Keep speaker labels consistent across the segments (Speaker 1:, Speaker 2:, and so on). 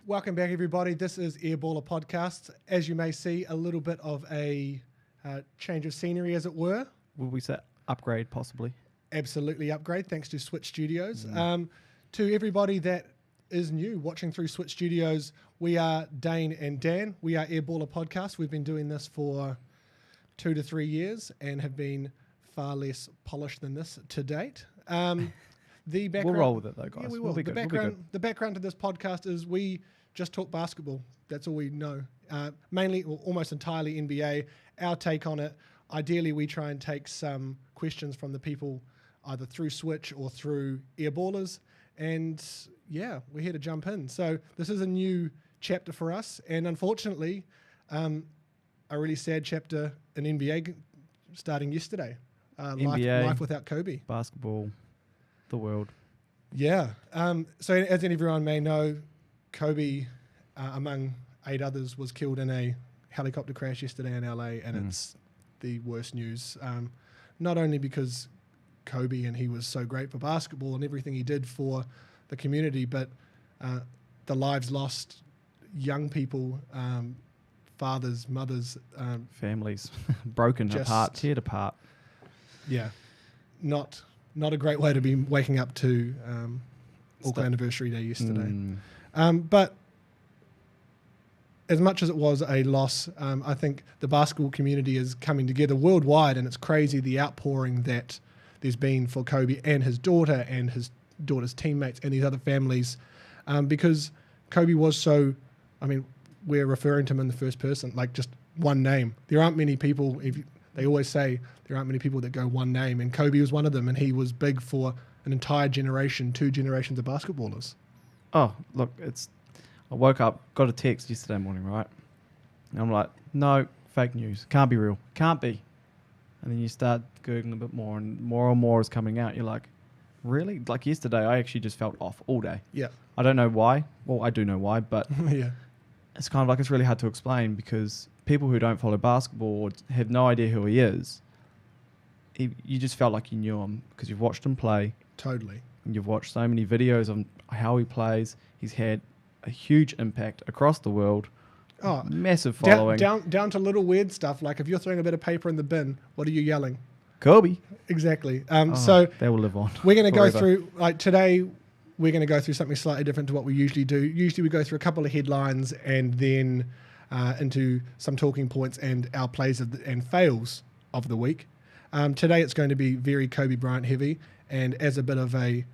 Speaker 1: Welcome back, everybody. This is Airballer Podcast. As you may see, a little bit of a change of scenery, as it were.
Speaker 2: Will we say upgrade, possibly?
Speaker 1: Absolutely upgrade, thanks to Switch Studios. To everybody that is new, watching through Switch Studios, we are Daine and Dan. We are Airballer Podcast. We've been doing this for 2 to 3 years and have been far less polished than this to date. The background,
Speaker 2: we'll roll with it, though, guys.
Speaker 1: Yeah, we will.
Speaker 2: We'll be good.
Speaker 1: The background to this podcast is we just talk basketball. That's all we know. Mainly, or almost entirely NBA. Our take on it. Ideally, we try and take some questions from the people either through Switch or through Airballers. And yeah, we're here to jump in. So this is a new chapter for us. And unfortunately, a really sad chapter in NBA starting yesterday.
Speaker 2: NBA,
Speaker 1: life without Kobe.
Speaker 2: Basketball, the world.
Speaker 1: Yeah. So as everyone may know, Kobe, among 8 others, was killed in a helicopter crash yesterday in LA, and it's the worst news. Not only because Kobe and he was so great for basketball and everything he did for the community, but the lives lost, young people, fathers, mothers,
Speaker 2: families, broken apart, teared apart.
Speaker 1: Yeah, not a great way to be waking up to Auckland Anniversary Day yesterday. But as much as it was a loss, I think the basketball community is coming together worldwide, and it's crazy the outpouring that there's been for Kobe and his daughter and his daughter's teammates and these other families, because Kobe was so, I mean, we're referring to him in the first person, like just one name. There aren't many people, they always say there aren't many people that go one name, and Kobe was one of them, and he was big for an entire generation, 2 generations of basketballers.
Speaker 2: Oh, look, I woke up, got a text yesterday morning, right? And I'm like, no, fake news. Can't be real. Can't be. And then you start Googling a bit more, and more is coming out. You're like, really? Like yesterday, I actually just felt off all day.
Speaker 1: Yeah.
Speaker 2: I don't know why. Well, I do know why, but
Speaker 1: yeah,
Speaker 2: it's kind of like it's really hard to explain because people who don't follow basketball or have no idea who he is, you just felt like you knew him because you've watched him play.
Speaker 1: Totally.
Speaker 2: And you've watched so many videos of how he plays. He's had a huge impact across the world.
Speaker 1: Oh,
Speaker 2: massive following.
Speaker 1: Down to little weird stuff, like if you're throwing a bit of paper in the bin, what are you yelling?
Speaker 2: Kobe.
Speaker 1: Exactly. So
Speaker 2: they will live on.
Speaker 1: We're going to go through, like today, we're going to go through something slightly different to what we usually do. Usually we go through a couple of headlines and then into some talking points and our plays and fails of the week. Today it's going to be very Kobe Bryant heavy, and as a bit of a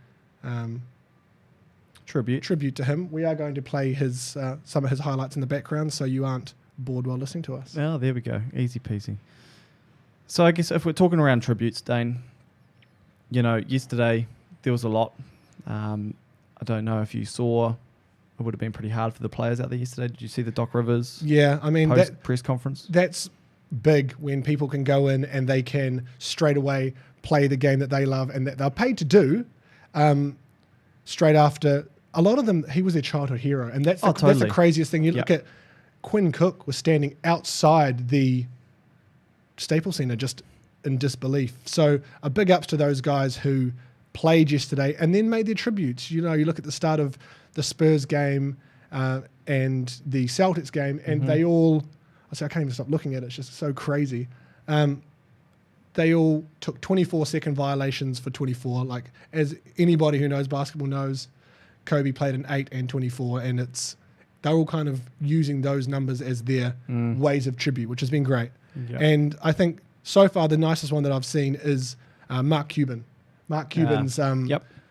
Speaker 1: tribute to him, we are going to play his some of his highlights in the background, so you aren't bored while listening to us.
Speaker 2: Oh, there we go. Easy peasy. So I guess if we're talking around tributes, Daine, yesterday there was a lot. I don't know if you saw. It would have been pretty hard for the players out there yesterday. Did you see the Doc Rivers?
Speaker 1: Yeah, I mean
Speaker 2: press conference.
Speaker 1: That's big when people can go in and they can straight away play the game that they love and that they're paid to do. Straight after, a lot of them, he was their childhood hero, and that's the craziest thing. You look at Quinn Cook was standing outside the Staples Center just in disbelief. So a big ups to those guys who played yesterday and then made their tributes. You look at the start of the Spurs game and the Celtics game, and they all, I can't even stop looking at it. It's just so crazy. They all took 24-second violations for 24. Like, as anybody who knows basketball knows, Kobe played in 8 and 24, and they're all kind of using those numbers as their ways of tribute, which has been great.
Speaker 2: Yep.
Speaker 1: And I think so far the nicest one that I've seen is Mark Cuban. Mark Cuban's
Speaker 2: the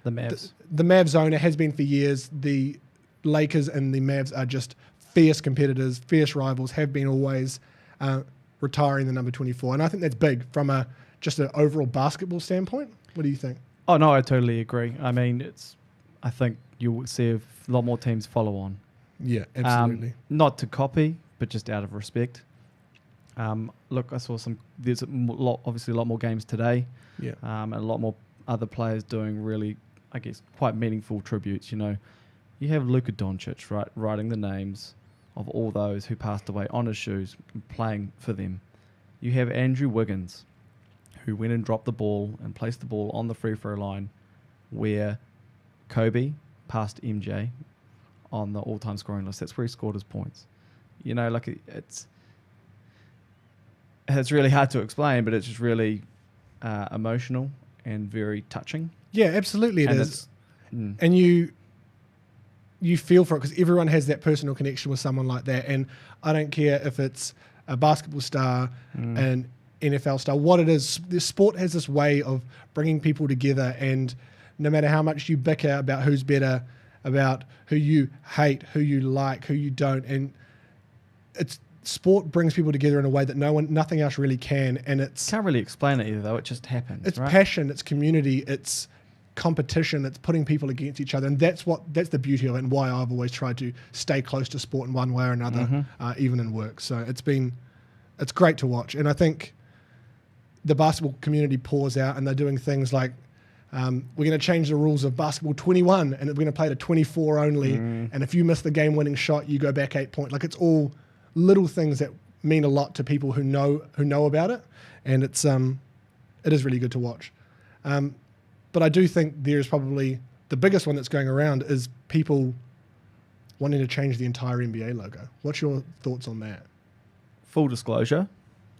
Speaker 2: Mavs.
Speaker 1: The Mavs owner, has been for years. The Lakers and the Mavs are just fierce competitors, fierce rivals, have been always, retiring the number 24. And I think that's big from just an overall basketball standpoint. What do you think?
Speaker 2: Oh, no, I totally agree. I mean, I think you'll see a lot more teams follow on.
Speaker 1: Yeah, absolutely.
Speaker 2: Not to copy, but just out of respect. Look, I saw there's obviously a lot more games today.
Speaker 1: Yeah.
Speaker 2: And a lot more other players doing really, I guess, quite meaningful tributes. You know, you have Luka Doncic, right, writing the names of all those who passed away on his shoes and playing for them. You have Andrew Wiggins, who went and dropped the ball and placed the ball on the free throw line where Kobe passed MJ on the all-time scoring list. That's where he scored his points. You know, like it's really hard to explain, but it's just really emotional and very touching.
Speaker 1: Yeah, absolutely it is. And you feel for it because everyone has that personal connection with someone like that. And I don't care if it's a basketball star, an NFL star, what it is. The sport has this way of bringing people together, and no matter how much you bicker about who's better, about who you hate, who you like, who you don't, and sport brings people together in a way that nothing else really can. And
Speaker 2: can't really explain it either, though. It just happens.
Speaker 1: It's
Speaker 2: right?
Speaker 1: passion, it's community, it's competition, it's putting people against each other, and that's the beauty of it, and why I've always tried to stay close to sport in one way or another, even in work. So it's great to watch, and I think the basketball community pours out, and they're doing things like we're going to change the rules of basketball 21, and we're going to play to 24 only, and if you miss the game-winning shot, you go back 8 points. Like, it's all little things that mean a lot to people who know about it, and it is really good to watch. But I do think there is probably the biggest one that's going around is people wanting to change the entire NBA logo. What's your thoughts on that?
Speaker 2: Full disclosure,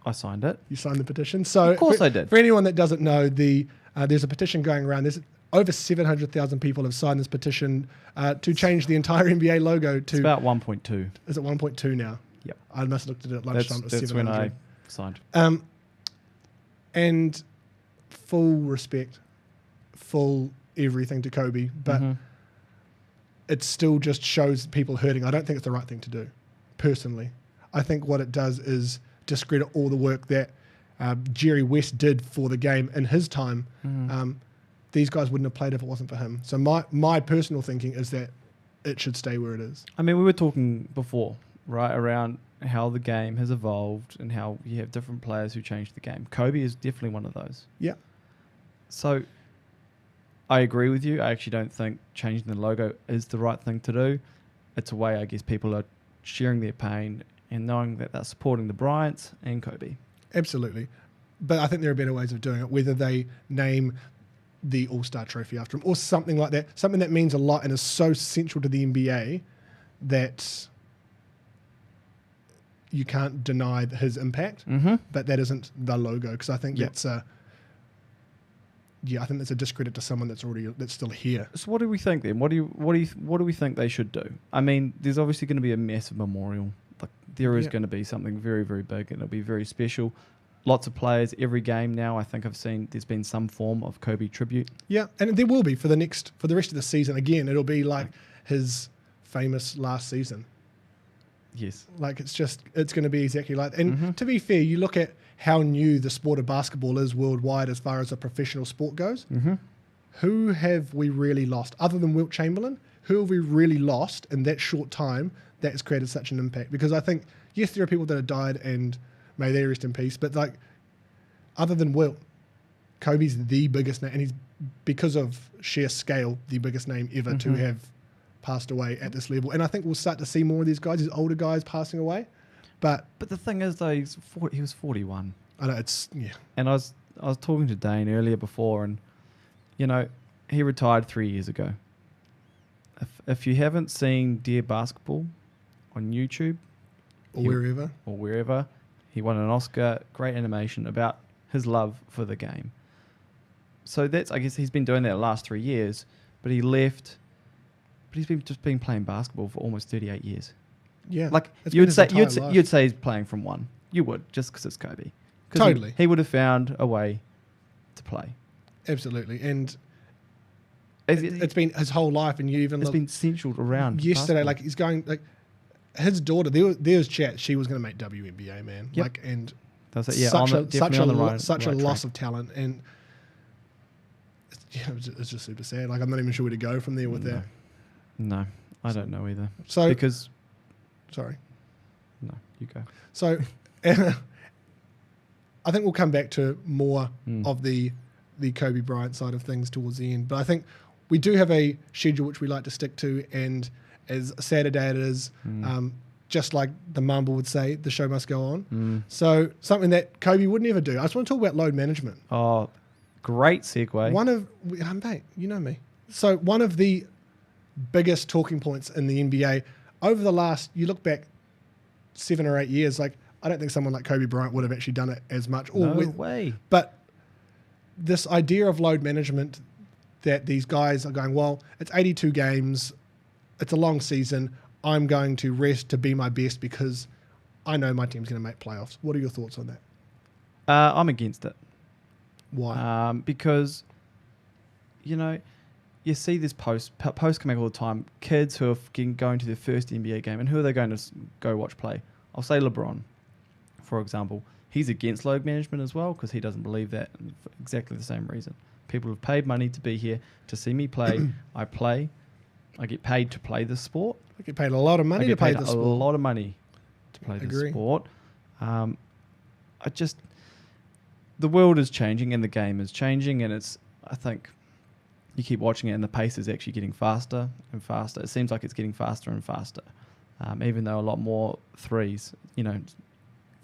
Speaker 2: I signed it.
Speaker 1: You signed the petition? So
Speaker 2: of course I did.
Speaker 1: For anyone that doesn't know, there's a petition going around. There's over 700,000 people have signed this petition to change the entire NBA logo to...
Speaker 2: It's about 1.2.
Speaker 1: Is it 1.2 now?
Speaker 2: Yep.
Speaker 1: I must have looked at it at lunchtime.
Speaker 2: That's when I signed.
Speaker 1: And full respect, full everything to Kobe, but it still just shows people hurting. I don't think it's the right thing to do, personally. I think what it does is discredit all the work that Jerry West did for the game in his time. These guys wouldn't have played if it wasn't for him. So my personal thinking is that it should stay where it is.
Speaker 2: I mean, we were talking before, right, around how the game has evolved and how you have different players who change the game. Kobe is definitely one of those.
Speaker 1: Yeah.
Speaker 2: So I agree with you. I actually don't think changing the logo is the right thing to do. It's a way, I guess, people are sharing their pain and knowing that they're supporting the Bryants and Kobe.
Speaker 1: Absolutely. But I think there are better ways of doing it, whether they name the All-Star trophy after him or something like that, something that means a lot and is so central to the NBA that you can't deny his impact, but that isn't the logo, because I think that's I think that's a discredit to someone that's still here.
Speaker 2: So what do we think then? What do we think they should do? I mean, there's obviously going to be a massive memorial. Like, there is going to be something very, very big, and it'll be very special. Lots of players, every game now. I think I've seen there's been some form of Kobe tribute. Yeah,
Speaker 1: and there will be for the rest of the season. Again, it'll be like his famous last season.
Speaker 2: Yes.
Speaker 1: Like, it's going to be exactly like that. And to be fair, you look at how new the sport of basketball is worldwide as far as a professional sport goes. Who have we really lost? Other than Wilt Chamberlain, who have we really lost in that short time that has created such an impact? Because I think, yes, there are people that have died and may they rest in peace, but like, other than Wilt, Kobe's the biggest name, and he's, because of sheer scale, the biggest name ever to have passed away at this level. And I think we'll start to see more of these guys, these older guys passing away. But
Speaker 2: the thing is, though, he was 41.
Speaker 1: I know, it's, yeah.
Speaker 2: And I was talking to Daine earlier before, and, you know, he retired 3 years ago. If you haven't seen Dear Basketball on YouTube
Speaker 1: or
Speaker 2: wherever, he won an Oscar, great animation about his love for the game. So I guess he's been doing that the last 3 years, but he left But he's been playing basketball for almost 38 years.
Speaker 1: Yeah.
Speaker 2: Like
Speaker 1: It's been his entire life.
Speaker 2: you'd say he's playing from one. You would, just because it's Kobe. 'Cause
Speaker 1: Totally.
Speaker 2: He would have found a way to play.
Speaker 1: Absolutely. And
Speaker 2: It's
Speaker 1: it's been his whole life, and you even look
Speaker 2: been central around
Speaker 1: yesterday.
Speaker 2: basketball.
Speaker 1: Like he's going like his daughter. There was chat. She was going to make WNBA, man.
Speaker 2: Yep.
Speaker 1: Like and
Speaker 2: That's it, yeah,
Speaker 1: such a
Speaker 2: right
Speaker 1: loss
Speaker 2: track.
Speaker 1: of talent, and it's just super sad. Like I'm not even sure where to go from there with that.
Speaker 2: No, I don't know either.
Speaker 1: So
Speaker 2: Because
Speaker 1: sorry.
Speaker 2: no, you go.
Speaker 1: So I think we'll come back to more
Speaker 2: Mm.
Speaker 1: of the Kobe Bryant side of things towards the end. But I think we do have a schedule which we like to stick to, and as sad a day it is, just like the Mumble would say, the show must go on. So something that Kobe would never do. I just want to talk about load management.
Speaker 2: Oh, great segue.
Speaker 1: Mate, you know me. So one of the biggest talking points in the NBA over the last, you look back 7 or 8 years, like I don't think someone like Kobe Bryant would have actually done it as much.
Speaker 2: No way.
Speaker 1: But this idea of load management that these guys are going, well, it's 82 games, it's a long season, I'm going to rest to be my best because I know my team's going to make playoffs. What are your thoughts on that?
Speaker 2: I'm against it.
Speaker 1: Why?
Speaker 2: Because, you see this posts coming all the time. Kids who are going to their first NBA game, and who are they going to go watch play? I'll say LeBron, for example. He's against load management as well because he doesn't believe that for exactly the same reason. People have paid money to be here to see me play. I play. I get paid to play the sport.
Speaker 1: I get paid a lot of money to play the sport.
Speaker 2: A lot of money to play the sport. The world is changing and the game is changing, and I think you keep watching it and the pace is actually getting faster and faster. It seems like it's getting faster and faster, even though a lot more threes and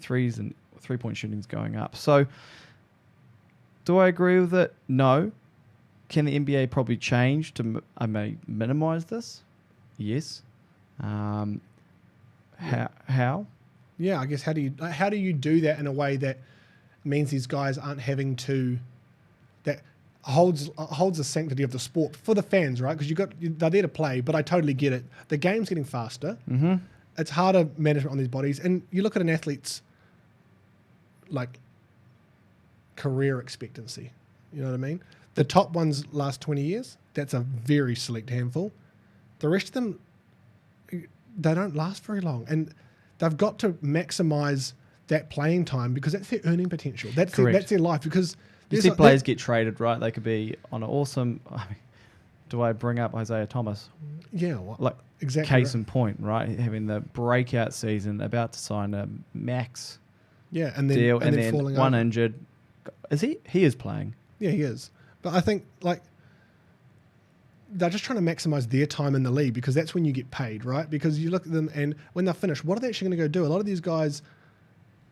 Speaker 2: 3-point shooting's going up. So do I agree with it? No. Can the NBA probably change to minimize this? Yes. How?
Speaker 1: Yeah, I guess how do you do that in a way that means these guys aren't having to, that holds the sanctity of the sport for the fans, right? Because they're there to play, but I totally get it. The game's getting faster. Mm-hmm. It's harder management on these bodies, and you look at an athlete's like career expectancy. You know what I mean? The top ones last 20 years. That's a very select handful. The rest of them, they don't last very long, and they've got to maximize that playing time because that's their earning potential. That's their life. Because
Speaker 2: you see players get traded, right? They could be on an awesome. Do I bring up Isaiah Thomas?
Speaker 1: Yeah, exactly.
Speaker 2: Case in point, right? Having the breakout season, about to sign a max.
Speaker 1: Yeah, and then
Speaker 2: deal,
Speaker 1: and then falling
Speaker 2: one
Speaker 1: over.
Speaker 2: injured. Is he? He is playing.
Speaker 1: Yeah, he is. But I think they're just trying to maximize their time in the league because that's when you get paid, right? Because you look at them and when they're finished, what are they actually going to go do? A lot of these guys,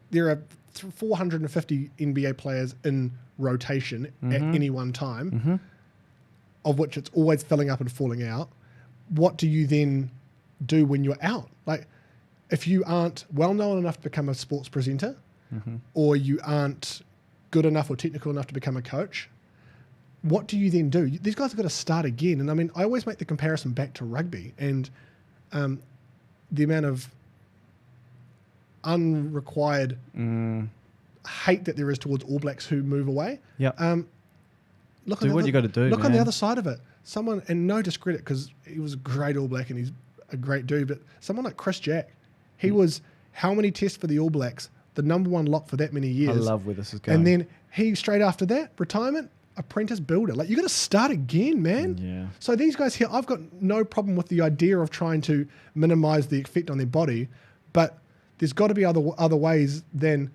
Speaker 1: there are 450 NBA players in rotation at any one time, of which it's always filling up and falling out. What do you then do when you're out? Like, if you aren't well known enough to become a sports presenter, or you aren't good enough or technical enough to become a coach, what do you then do? These guys have got to start again. And I mean, I always make the comparison back to rugby and the amount of unrequired hate that there is towards All Blacks who move away.
Speaker 2: Yeah.
Speaker 1: Look
Speaker 2: do what you got to do.
Speaker 1: Look on the other side of it. Someone, and no discredit because he was a great All Black and he's a great dude, but someone like Chris Jack, he was how many tests for the All Blacks? The number one lock for that many years.
Speaker 2: I love where this is going.
Speaker 1: And then he straight after that, retirement, apprentice builder. Like, you got to start again, man.
Speaker 2: Yeah.
Speaker 1: So these guys here, I've got no problem with the idea of trying to minimize the effect on their body, but there's got to be other ways than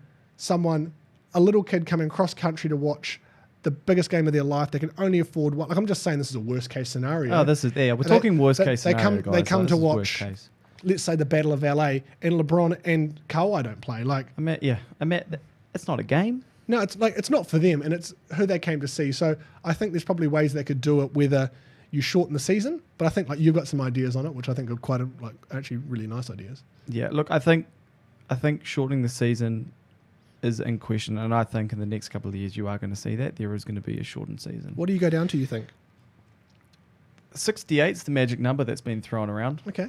Speaker 1: a little kid coming cross country to watch the biggest game of their life. They can only afford one. Like, I'm just saying this is a worst case scenario.
Speaker 2: Oh, this is there. We're talking worst case scenario, guys.
Speaker 1: They come to
Speaker 2: worst
Speaker 1: watch,
Speaker 2: case.
Speaker 1: let's say, the Battle of LA, and LeBron and Kawhi don't play. Like,
Speaker 2: it's not a game.
Speaker 1: No, it's not for them, and it's who they came to see. So I think there's probably ways they could do it, whether you shorten the season. But I think you've got some ideas on it, which I think are quite actually really nice ideas.
Speaker 2: Yeah, look, I think shortening the season is in question, and I think in the next couple of years you are going to see that there is going to be a shortened season.
Speaker 1: What do you go down to, you think?
Speaker 2: 68's the magic number that's been thrown around.
Speaker 1: Okay.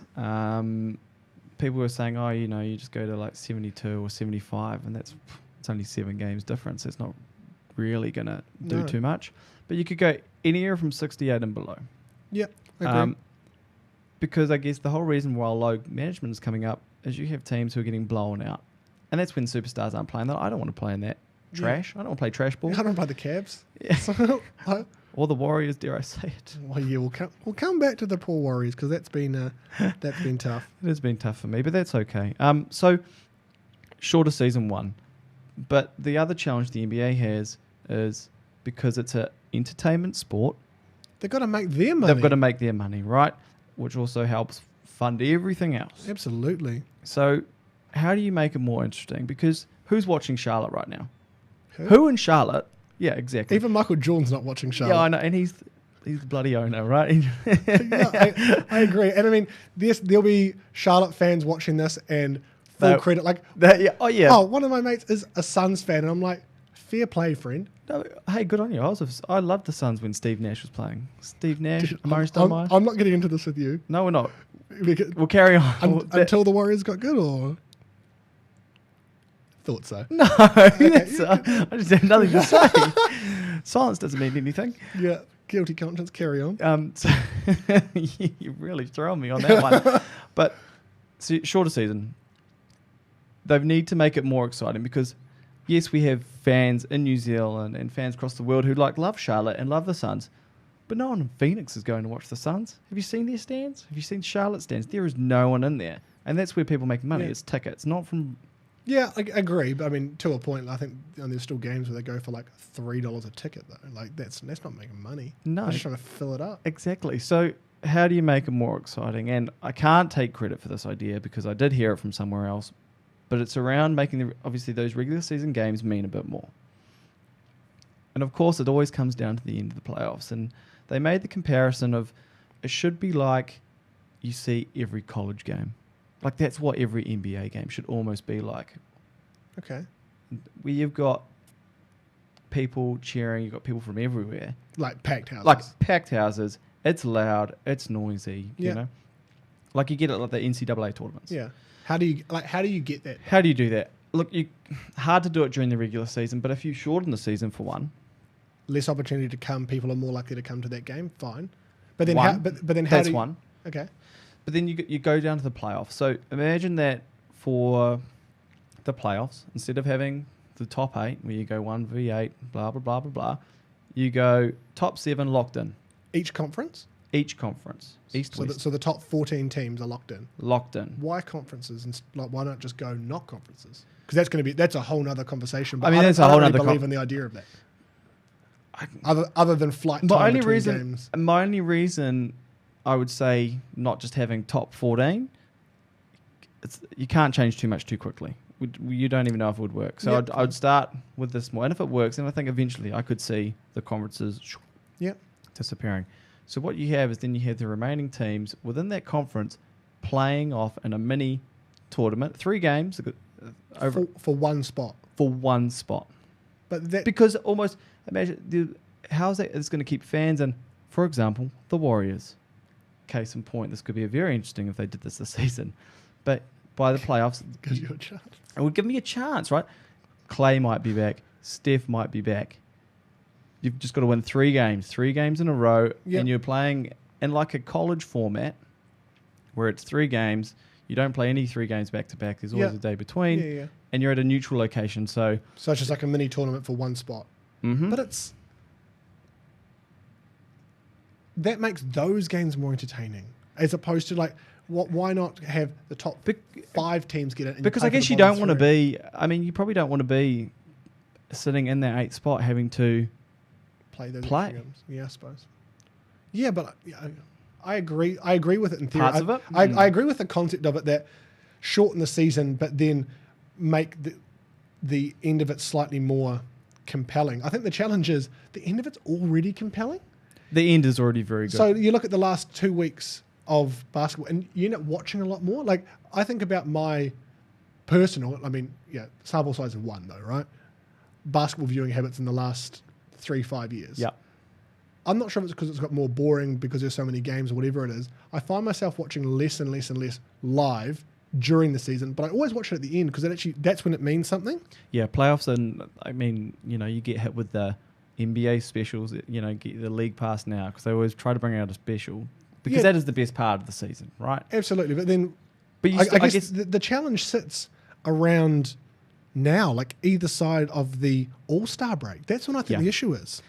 Speaker 2: People were saying, oh, you just go to like 72 or 75, and it's only 7 games difference. It's not really going to do too much. But you could go anywhere from 68 and below.
Speaker 1: Yeah, I agree.
Speaker 2: Because I guess the whole reason why low management is coming up is you have teams who are getting blown out. And that's when superstars aren't playing that. I don't want to play in that trash. I don't want to play trash ball.
Speaker 1: I don't play the Cavs.
Speaker 2: Yeah. Or the Warriors, dare I say it.
Speaker 1: Well, yeah, we'll come back to the poor Warriors because that's been tough.
Speaker 2: It has been tough for me, but that's okay. So shorter season 1. But the other challenge the NBA has is because it's an entertainment sport.
Speaker 1: They've got to make their money.
Speaker 2: They've got to make their money, right? Which also helps fund everything else.
Speaker 1: Absolutely.
Speaker 2: So how do you make it more interesting? Because who's watching Charlotte right now? Who in Charlotte? Yeah, exactly.
Speaker 1: Even Michael Jordan's not watching Charlotte.
Speaker 2: Yeah, I know, and he's the bloody owner, right?
Speaker 1: Yeah, I agree. And I mean, there'll be Charlotte fans watching this, and full credit. Like,
Speaker 2: yeah.
Speaker 1: One of my mates is a Suns fan, and I'm like, fair play, friend.
Speaker 2: No, hey, good on you. I loved the Suns when Steve Nash was playing. Steve Nash,
Speaker 1: I'm not getting into this with you.
Speaker 2: No, we're not. We'll carry on.
Speaker 1: Until the Warriors got good, or? Thought so.
Speaker 2: No, I just have nothing to say. Silence doesn't mean anything.
Speaker 1: Yeah, guilty conscience, carry on.
Speaker 2: So you really thrown me on that one. But so, shorter season, they need to make it more exciting because, yes, we have fans in New Zealand and fans across the world who love Charlotte and love the Suns, but no one in Phoenix is going to watch the Suns. Have you seen their stands? Have you seen Charlotte stands? There is no one in there, and that's where people make money. Yeah. It's tickets, not from.
Speaker 1: Yeah, I agree, but I mean, to a point, I think there's still games where they go for like $3 a ticket, though. Like, that's not making money.
Speaker 2: No.
Speaker 1: They're just trying to fill it up.
Speaker 2: Exactly. So how do you make it more exciting? And I can't take credit for this idea because I did hear it from somewhere else, but it's around making, obviously, those regular season games mean a bit more. And, of course, it always comes down to the end of the playoffs. And they made the comparison of it should be like you see every college game. Like, that's what every NBA game should almost be like.
Speaker 1: Okay.
Speaker 2: Where you've got people cheering, you've got people from everywhere.
Speaker 1: Like packed houses.
Speaker 2: Like packed houses. It's loud. It's noisy. You know? Like you get it like the NCAA tournaments.
Speaker 1: Yeah. How do you get that?
Speaker 2: How do you do that? Look, hard to do it during the regular season, but if you shorten the season for one.
Speaker 1: Less opportunity to come, people are more likely to come to that game, fine. But then
Speaker 2: that's one.
Speaker 1: Okay.
Speaker 2: But then you go down to the playoffs. So imagine that for the playoffs, instead of having the top 8, where you go 1v8, blah, blah, blah, blah, blah, you go top 7 locked in.
Speaker 1: Each conference?
Speaker 2: Each conference. East, West.
Speaker 1: So the top 14 teams are locked in?
Speaker 2: Locked in.
Speaker 1: Why conferences? And why not just go not conferences? Because that's a whole nother conversation. But
Speaker 2: that's a whole other.
Speaker 1: Believe in the idea of that. Other than flight time between games.
Speaker 2: My only reason I would say not just having top 14, you can't change too much too quickly. You don't even know if it would work. So I would start with this more. And if it works, then I think eventually I could see the conferences disappearing. So what you have is then you have the remaining teams within that conference playing off in a mini tournament, 3 games
Speaker 1: for one spot.
Speaker 2: For one spot.
Speaker 1: But
Speaker 2: because almost imagine how's that? It's going to keep fans in. For example, the Warriors. Case in point, this could be very interesting if they did this season. But by the playoffs,
Speaker 1: gives you a chance.
Speaker 2: It would give me a chance, right? Clay might be back. Steph might be back. You've just got to win 3 games in a row, and you're playing in like a college format where it's 3 games. You don't play any 3 games back to back. There's always a day between, and you're at a neutral location. So
Speaker 1: it's just like a mini tournament for one spot.
Speaker 2: Mm-hmm.
Speaker 1: But that makes those games more entertaining, as opposed to like, why not have the top 5 teams get it?
Speaker 2: Because I guess you don't want to be. I mean, you probably don't want to be sitting in that 8th spot having to
Speaker 1: play those games. Yeah, I suppose. Yeah, but I agree. I agree with it in theory.
Speaker 2: Parts of it.
Speaker 1: I agree with the concept of it that shorten the season, but then make the end of it slightly more compelling. I think the challenge is the end of it's already compelling.
Speaker 2: The end is already very good.
Speaker 1: So you look at the last 2 weeks of basketball and you end up watching a lot more. Like, I think about my personal, sample size of 1 though, right? Basketball viewing habits in the last 3-5 years.
Speaker 2: Yeah.
Speaker 1: I'm not sure if it's because it's got more boring because there's so many games or whatever it is. I find myself watching less and less and less live during the season, but I always watch it at the end because that's when it means something.
Speaker 2: Yeah, playoffs, and I mean, you get hit with the NBA specials, get the league pass now because they always try to bring out a special because that is the best part of the season, right?
Speaker 1: Absolutely, but then
Speaker 2: I
Speaker 1: guess the challenge sits around now, like either side of the All-Star break. That's when I think the issue is.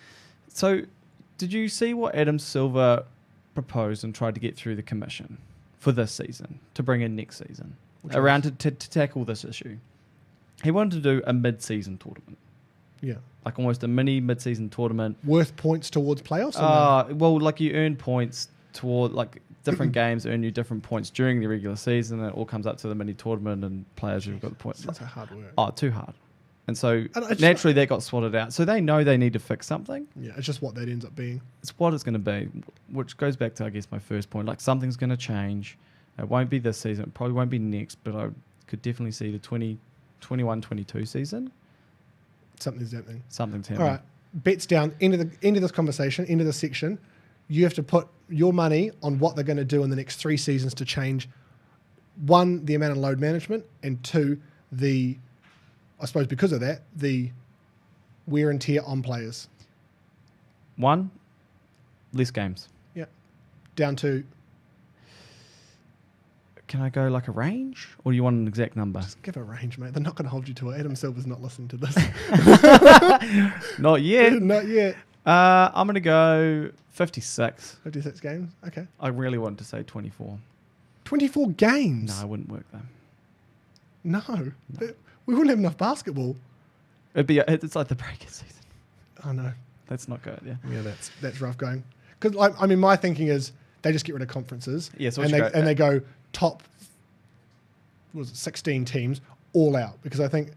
Speaker 2: So, did you see what Adam Silver proposed and tried to get through the commission for this season to bring in next season to tackle this issue? He wanted to do a mid-season tournament.
Speaker 1: Yeah.
Speaker 2: Like almost a mini mid-season tournament.
Speaker 1: Worth points towards playoffs?
Speaker 2: Well, like you earn points toward, like different games earn you different points during the regular season, and it all comes up to the mini tournament and players who've got the points.
Speaker 1: That's hard work.
Speaker 2: Oh, too hard. And so naturally that got swatted out. So they know they need to fix something.
Speaker 1: Yeah, it's just what that ends up being.
Speaker 2: It's what it's going to be, which goes back to, I guess, my first point. Like something's going to change. It won't be this season. It probably won't be next, but I could definitely see the 2021-22 season.
Speaker 1: Something's happening.
Speaker 2: Something's happening.
Speaker 1: All right, bets down. End of this conversation. End of this section. You have to put your money on what they're going to do in the next 3 seasons to change, 1, the amount of load management, and 2, I suppose because of that, the wear and tear on players.
Speaker 2: 1, less games.
Speaker 1: Yeah. Down to...
Speaker 2: Can I go like a range? Or do you want an exact number?
Speaker 1: Just give a range, mate. They're not going to hold you to it. Adam Silver's not listening to this.
Speaker 2: Not yet.
Speaker 1: Not yet.
Speaker 2: I'm going to go 56.
Speaker 1: 56 games? Okay.
Speaker 2: I really want to say 24.
Speaker 1: 24 games?
Speaker 2: No, I wouldn't work though.
Speaker 1: No. We wouldn't have enough basketball.
Speaker 2: It's like the break season.
Speaker 1: Oh, no.
Speaker 2: That's not good, yeah.
Speaker 1: Yeah, that's rough going. Because, I mean, my thinking is they just get rid of conferences.
Speaker 2: Yeah, so
Speaker 1: they go top 16 teams all out. Because I think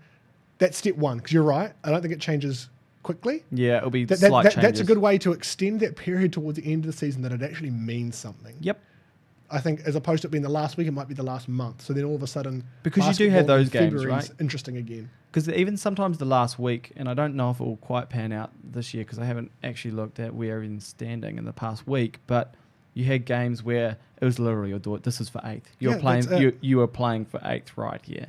Speaker 1: that's step 1. Because you're right. I don't think it changes quickly.
Speaker 2: Yeah, it'll be slight changes.
Speaker 1: That's a good way to extend that period towards the end of the season that it actually means something.
Speaker 2: Yep.
Speaker 1: I think as opposed to it being the last week, it might be the last month. So then all of a sudden...
Speaker 2: Because you do have those games, right?
Speaker 1: Interesting again.
Speaker 2: Because even sometimes the last week, and I don't know if it will quite pan out this year because I haven't actually looked at where everything's standing in the past week, but you had games where it was literally, this is for 8th. You were playing for 8th right here.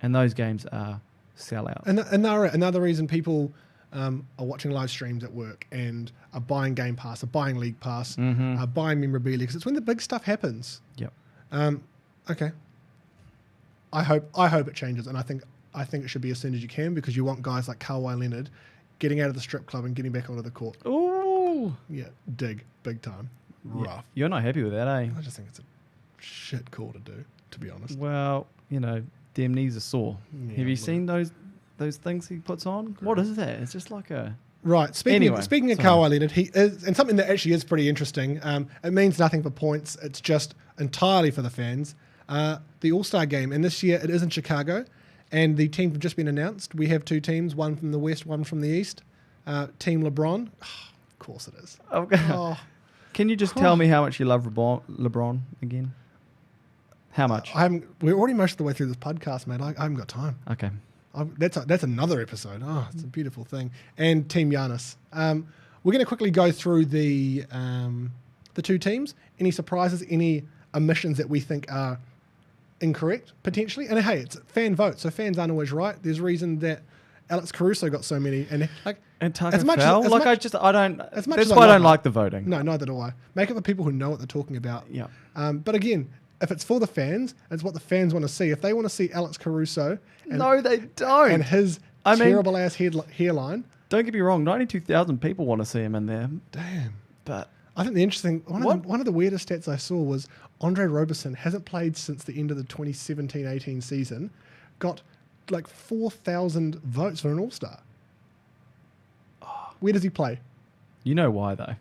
Speaker 2: And those games are sellout.
Speaker 1: And another reason people are watching live streams at work and are buying Game Pass, are buying League Pass, are buying memorabilia, because it's when the big stuff happens.
Speaker 2: Yep.
Speaker 1: Okay. I hope it changes, and I think it should be as soon as you can, because you want guys like Kawhi Leonard getting out of the strip club and getting back onto the court.
Speaker 2: Ooh.
Speaker 1: Yeah, big time. Rough.
Speaker 2: You're not happy with that, eh?
Speaker 1: I just think it's a shit call to do, to be honest.
Speaker 2: Well, damn knees are sore.
Speaker 1: Yeah,
Speaker 2: have you seen those things he puts on? Great. What is that? It's just like a...
Speaker 1: Right. Speaking of Kawhi Leonard, he is, and something that actually is pretty interesting. It means nothing for points. It's just entirely for the fans. The All-Star game, and this year it is in Chicago, and the teams have just been announced. We have 2 teams, one from the West, one from the East. Team LeBron. Oh, of course it is.
Speaker 2: Okay.
Speaker 1: Oh.
Speaker 2: Can you just tell me how much you love LeBron again? How much?
Speaker 1: We're already most of the way through this podcast, mate. I haven't got time.
Speaker 2: Okay.
Speaker 1: That's another episode. Oh, it's a beautiful thing. And Team Giannis. We're going to quickly go through the 2 teams. Any surprises? Any omissions that we think are incorrect potentially? And hey, it's fan vote, so fans aren't always right. There's a reason that Alex Caruso got so many, and
Speaker 2: Tucker fell. That's why I don't like the voting.
Speaker 1: No, neither do I. Make it the people who know what they're talking about.
Speaker 2: Yeah.
Speaker 1: But again, if it's for the fans, it's what the fans want to see. If they want to see Alex Caruso,
Speaker 2: no, they don't,
Speaker 1: and his terrible ass hairline.
Speaker 2: Don't get me wrong, 92,000 people want to see him in there.
Speaker 1: Damn.
Speaker 2: But
Speaker 1: I think the interesting one of the weirdest stats I saw was Andre Roberson hasn't played since the end of the 2017-18 season. Got like 4,000 votes for an All-Star. Oh. Where does he play?
Speaker 2: You know why though?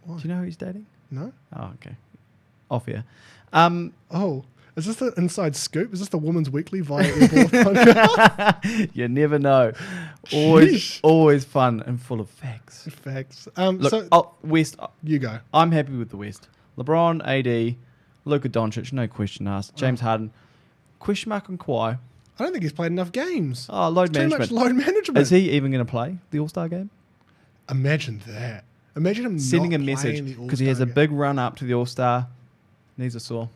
Speaker 1: Why?
Speaker 2: Do you know who he's dating?
Speaker 1: No.
Speaker 2: Oh, okay. Off here.
Speaker 1: Is this an inside scoop? Is this the Woman's Weekly via Airborne podcast?
Speaker 2: You never know. Always fun and full of facts.
Speaker 1: Facts.
Speaker 2: West.
Speaker 1: You go.
Speaker 2: I'm happy with the West. LeBron, AD, Luka Doncic, no question asked. James Harden. Question mark on Kawhi.
Speaker 1: I don't think he's played enough games.
Speaker 2: Oh, load management.
Speaker 1: Too much load management.
Speaker 2: Is he even going to play the All-Star game?
Speaker 1: Imagine that. Imagine him
Speaker 2: sending a
Speaker 1: not
Speaker 2: message
Speaker 1: playing the
Speaker 2: because he has a
Speaker 1: All-Star game.
Speaker 2: big run up to the All-Star. Knees are sore.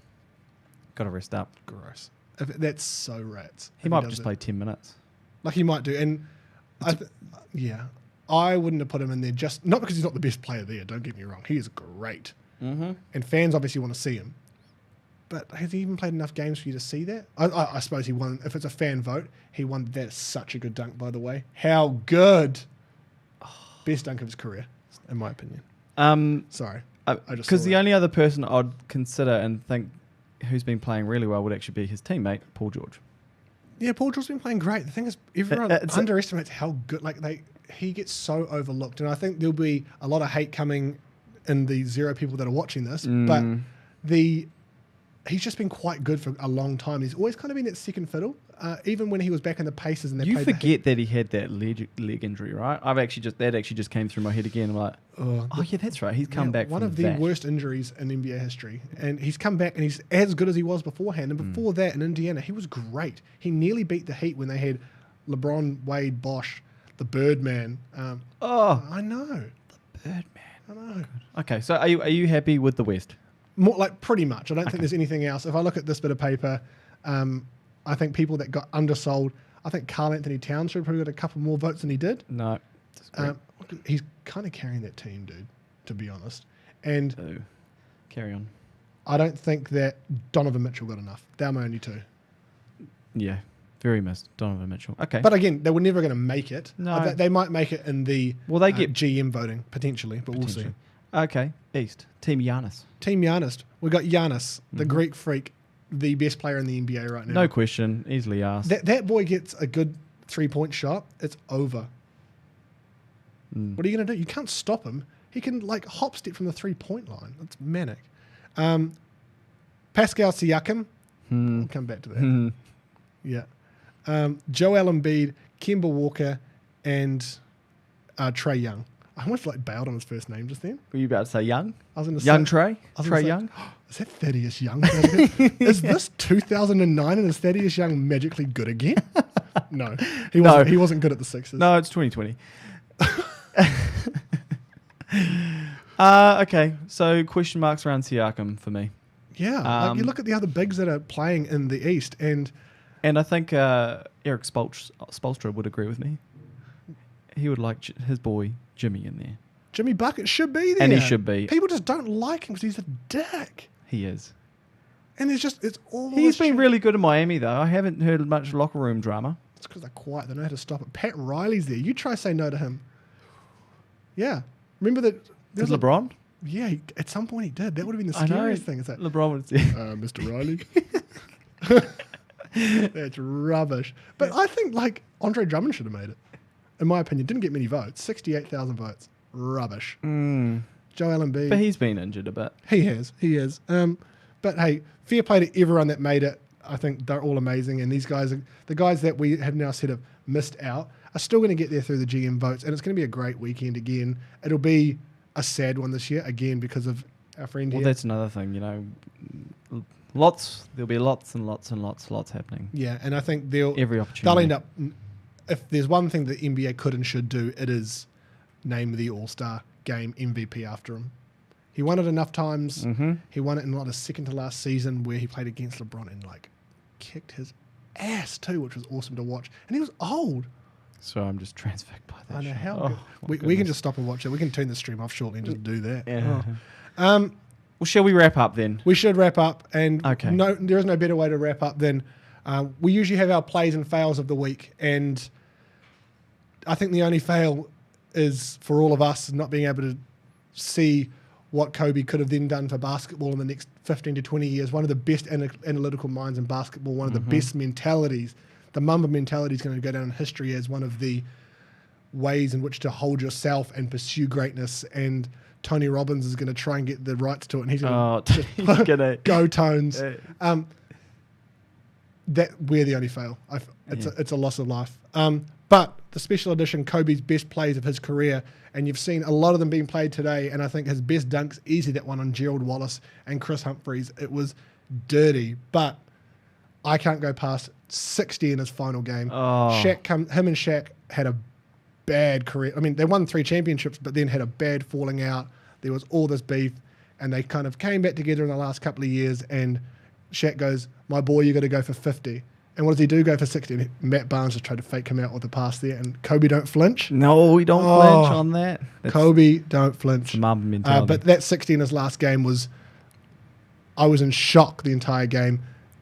Speaker 2: Got to rest up.
Speaker 1: Gross. That's so rats.
Speaker 2: He
Speaker 1: if
Speaker 2: might
Speaker 1: does
Speaker 2: just
Speaker 1: it.
Speaker 2: play 10 minutes.
Speaker 1: Like he might do. And I wouldn't have put him in there just not because he's not the best player there. Don't get me wrong. He is great.
Speaker 2: Mm-hmm.
Speaker 1: And fans obviously want to see him. But has he even played enough games for you to see that? I suppose he won. If it's a fan vote, he won. That's such a good dunk, by the way. How good. Best dunk of his career, in my opinion. Sorry. I just
Speaker 2: Because
Speaker 1: saw
Speaker 2: the
Speaker 1: that.
Speaker 2: only other person I'd consider and think who's been playing really well would actually be his teammate, Paul George.
Speaker 1: Yeah, Paul George's been playing great. The thing is, everyone underestimates how good. He gets so overlooked, and I think there'll be a lot of hate coming in the 0 people that are watching this. But he's just been quite good for a long time. He's always kind of been that second fiddle, even when he was back in the Pacers and they
Speaker 2: You
Speaker 1: played.
Speaker 2: forget that he had that leg injury, right? That actually just came through my head again. I'm like, oh yeah, that's right. He's come back.
Speaker 1: One
Speaker 2: from
Speaker 1: of the
Speaker 2: that.
Speaker 1: worst injuries in NBA history, and he's come back and he's as good as he was beforehand. And before that, in Indiana, he was great. He nearly beat the Heat when they had LeBron, Wade, Bosh, the Birdman. I know.
Speaker 2: The Birdman.
Speaker 1: I know.
Speaker 2: Okay, so are you happy with the West?
Speaker 1: More like pretty much. I don't think there's anything else. If I look at this bit of paper, I think people that got undersold. I think Karl Anthony Towns should have probably got a couple more votes than he did.
Speaker 2: No.
Speaker 1: He's kind of carrying that team, dude, to be honest. And
Speaker 2: So, carry on.
Speaker 1: I don't think that Donovan Mitchell got enough. They're my only 2.
Speaker 2: Yeah, very missed. Donovan Mitchell. Okay.
Speaker 1: But again, they were never going to make it.
Speaker 2: No.
Speaker 1: They might make it in the
Speaker 2: They get
Speaker 1: GM voting, potentially, but we'll see.
Speaker 2: Okay, East. Team Giannis.
Speaker 1: Team Giannis. We got Giannis, the Greek freak, the best player in the NBA right now.
Speaker 2: No question. Easily asked.
Speaker 1: That boy gets a good 3-point shot, it's over. What are you going to do? You can't stop him. He can hop step from the 3-point line. That's manic. Pascal Siakam. We'll come back to that. Yeah. Joel Embiid, Kemba Walker, and Trae Young. I almost bailed on his first name just then.
Speaker 2: Were you about to say Young?
Speaker 1: I was going to
Speaker 2: Young
Speaker 1: say
Speaker 2: Trey?
Speaker 1: I was gonna
Speaker 2: Trey
Speaker 1: say,
Speaker 2: Young?
Speaker 1: Is that Thaddeus Young? Is this 2009 and is Thaddeus Young magically good again? No. He wasn't good at the Sixers.
Speaker 2: No, it's 2020. Okay, so question marks around Siakam for me.
Speaker 1: Yeah. You look at the other bigs that are playing in the East and
Speaker 2: I think Eric Spoelstra would agree with me. He would like his boy Jimmy in there.
Speaker 1: Jimmy Bucket should be there.
Speaker 2: And he should be.
Speaker 1: People just don't like him because he's a dick.
Speaker 2: He is.
Speaker 1: And it's all
Speaker 2: He's
Speaker 1: this
Speaker 2: been
Speaker 1: shit.
Speaker 2: really good in Miami, though. I haven't heard much locker room drama.
Speaker 1: It's because they're quiet. They know how to stop it. Pat Riley's there. You try say no to him. Yeah. Remember that?
Speaker 2: Because LeBron?
Speaker 1: Yeah, at some point he did. That would have been the
Speaker 2: I know.
Speaker 1: scariest thing. Is that
Speaker 2: LeBron would say,
Speaker 1: Mr. Riley? That's rubbish. But I think Andre Drummond should have made it. In my opinion, didn't get many votes. 68,000 votes. Rubbish. Joel Embiid.
Speaker 2: But he's been injured a bit.
Speaker 1: He has. But hey, fair play to everyone that made it. I think they're all amazing. And these guys, the guys that we have now said have missed out, are still going to get there through the GM votes. And it's going to be a great weekend again. It'll be a sad one this year, again, because of our friend
Speaker 2: Well,
Speaker 1: here.
Speaker 2: that's another thing, there'll be lots and lots and lots happening.
Speaker 1: Yeah, and I think
Speaker 2: Every opportunity.
Speaker 1: they'll end up, if there's one thing the NBA could and should do, it is name the All-Star Game MVP after him. He won it enough times.
Speaker 2: Mm-hmm.
Speaker 1: He won it in a second to last season where he played against LeBron and kicked his ass too, which was awesome to watch. And he was old.
Speaker 2: So I'm just transfixed by that.
Speaker 1: I know
Speaker 2: shit.
Speaker 1: how
Speaker 2: Oh,
Speaker 1: good.
Speaker 2: my
Speaker 1: We can
Speaker 2: goodness.
Speaker 1: just stop and watch it. We can turn the stream off shortly and just do that.
Speaker 2: Yeah.
Speaker 1: Oh.
Speaker 2: Well, shall we wrap up then?
Speaker 1: We should wrap up, and
Speaker 2: Okay.
Speaker 1: no, there is no better way to wrap up than we usually have our plays and fails of the week, and I think the only fail is for all of us not being able to see what Kobe could have then done for basketball in the next 15 to 20 years. One of the best analytical minds in basketball, one of the best mentalities. The Mamba mentality is going to go down in history as one of the ways in which to hold yourself and pursue greatness, and Tony Robbins is going to try and get the rights to it, and he's going to
Speaker 2: he's gonna
Speaker 1: go Tones. That we're the only fail. It's a loss of life. But the special edition Kobe's best plays of his career, and you've seen a lot of them being played today, and I think his best dunks easily that one on Gerald Wallace and Chris Humphries. It was dirty, but I can't go past 60 in his final game.
Speaker 2: Oh.
Speaker 1: Him and Shaq had a bad career. I mean, they won 3 championships, but then had a bad falling out. There was all this beef, and they kind of came back together in the last couple of years. And Shaq goes, "My boy, you got to go for 50." And what does he do? Go for 60. And Matt Barnes just tried to fake him out with the pass there, and Kobe don't flinch.
Speaker 2: No, we don't flinch on that.
Speaker 1: Kobe don't flinch.
Speaker 2: Mamba mentality.
Speaker 1: But that 60 in his last game was, I was in shock the entire game,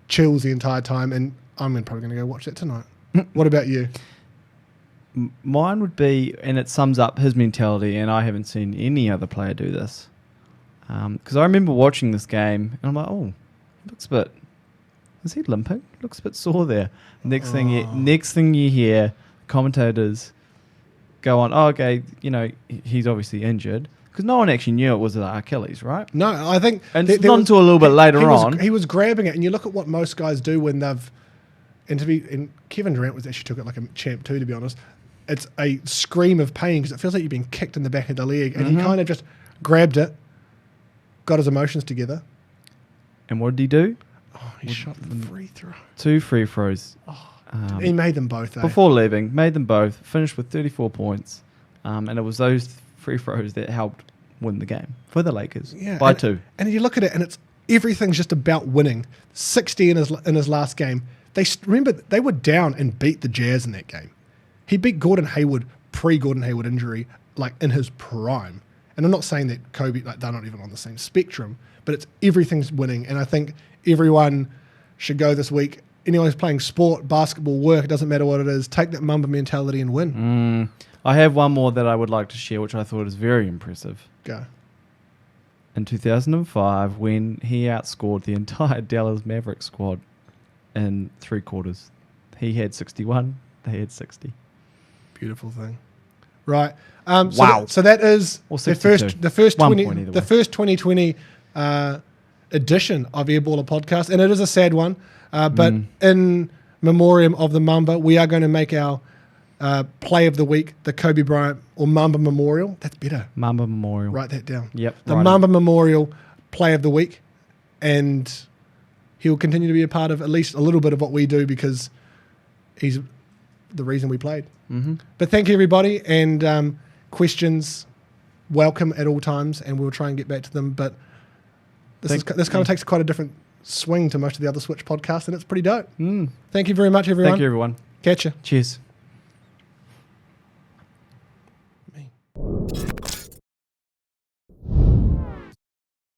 Speaker 1: chills the entire time, and I'm probably going to go watch that tonight. What about you?
Speaker 2: Mine would be, and it sums up his mentality, and I haven't seen any other player do this. Because I remember watching this game, and I'm like, oh, looks a bit, is he limping? Looks a bit sore there. Next thing you hear, commentators go on, oh, okay, he's obviously injured. Because no one actually knew it was Achilles, right?
Speaker 1: No, I think...
Speaker 2: And it's not until a little bit later on.
Speaker 1: He was grabbing it, and you look at what most guys do when they've... And Kevin Durant actually took it like a champ too, to be honest. It's a scream of pain because it feels like you've been kicked in the back of the leg, and he kind of just grabbed it, got his emotions together.
Speaker 2: And what did he do?
Speaker 1: Oh, he shot the free throw.
Speaker 2: 2 free throws.
Speaker 1: He made them both,
Speaker 2: before leaving, made them both, finished with 34 points. And it was those free throws that helped win the game for the Lakers by 2.
Speaker 1: And you look at it, and everything's just about winning. 60 in his last game. Remember, they were down and beat the Jazz in that game. He beat Gordon Hayward, pre-Gordon Hayward injury, like in his prime. And I'm not saying that Kobe, like they're not even on the same spectrum, but everything's winning. And I think everyone should go this week. Anyone who's playing sport, basketball, work, it doesn't matter what it is, take that Mamba mentality and win.
Speaker 2: I have one more that I would like to share, which I thought is very impressive.
Speaker 1: Go.
Speaker 2: In 2005, when he outscored the entire Dallas Mavericks squad in 3 quarters. He had 61, they had 60.
Speaker 1: Beautiful thing. Right.
Speaker 2: Wow.
Speaker 1: So that is the first 2020 edition of Airballer Podcast, and it is a sad one. But in memoriam of the Mamba, we are going to make our play of the week the Kobe Bryant or Mamba Memorial. That's better.
Speaker 2: Mamba Memorial.
Speaker 1: Write that down.
Speaker 2: Yep.
Speaker 1: The Mamba Memorial play of the week, and he'll continue to be a part of at least a little bit of what we do because he's the reason we played. But thank you, everybody, and questions welcome at all times, and we'll try and get back to them. But this kind of takes quite a different swing to most of the other Switch podcasts, and it's pretty dope. Thank you very much, everyone.
Speaker 2: Thank you, everyone.
Speaker 1: Catch ya.
Speaker 2: Cheers.